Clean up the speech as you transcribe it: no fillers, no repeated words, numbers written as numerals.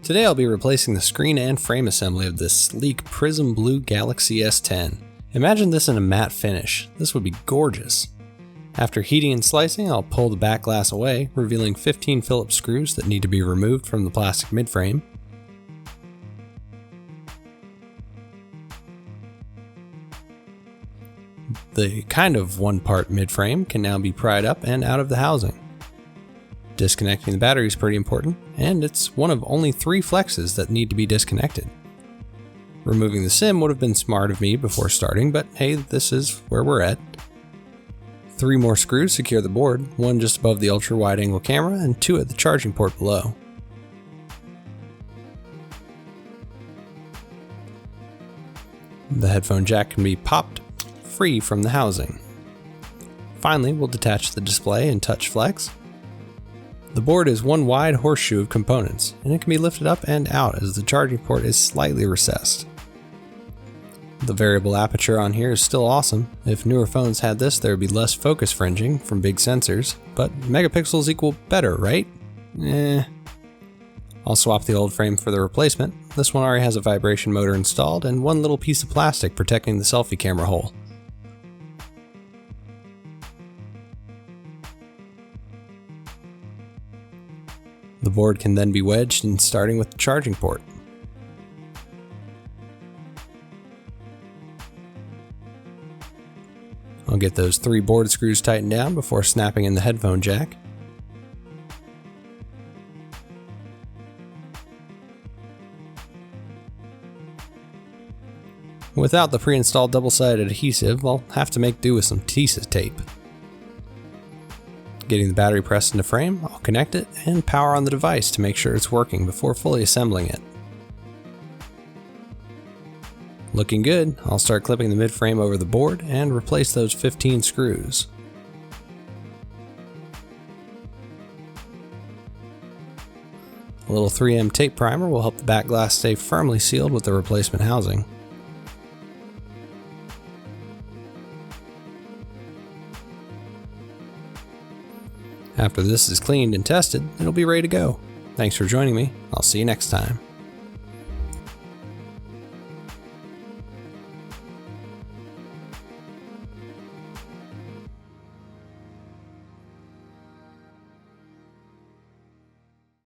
Today I'll be replacing the screen and frame assembly of this sleek Prism blue Galaxy S10. Imagine this in a matte finish. This would be gorgeous. After heating and slicing, I'll pull the back glass away, revealing 15 Phillips screws that need to be removed from the plastic midframe. The kind of one-part midframe can now be pried up and out of the housing. Disconnecting the battery is pretty important, and it's one of only 3 flexes that need to be disconnected. Removing the SIM would have been smart of me before starting, but hey, this is where we're at. 3 more screws secure the board, 1 just above the ultra-wide angle camera and 2 at the charging port below. The headphone jack can be popped free from the housing. Finally, we'll detach the display and touch flex. The board is one wide horseshoe of components, and it can be lifted up and out as the charging port is slightly recessed. The variable aperture on here is still awesome. If newer phones had this, there would be less focus fringing from big sensors, but megapixels equal better, right? I'll swap the old frame for the replacement. This one already has a vibration motor installed and one little piece of plastic protecting the selfie camera hole. The board can then be wedged in, starting with the charging port. I'll get those 3 board screws tightened down before snapping in the headphone jack. Without the pre-installed double-sided adhesive, I'll have to make do with some adhesive tape. Getting the battery pressed into frame, I'll connect it and power on the device to make sure it's working before fully assembling it. Looking good, I'll start clipping the midframe over the board and replace those 15 screws. A little 3M tape primer will help the back glass stay firmly sealed with the replacement housing. After this is cleaned and tested, it'll be ready to go. Thanks for joining me. I'll see you next time.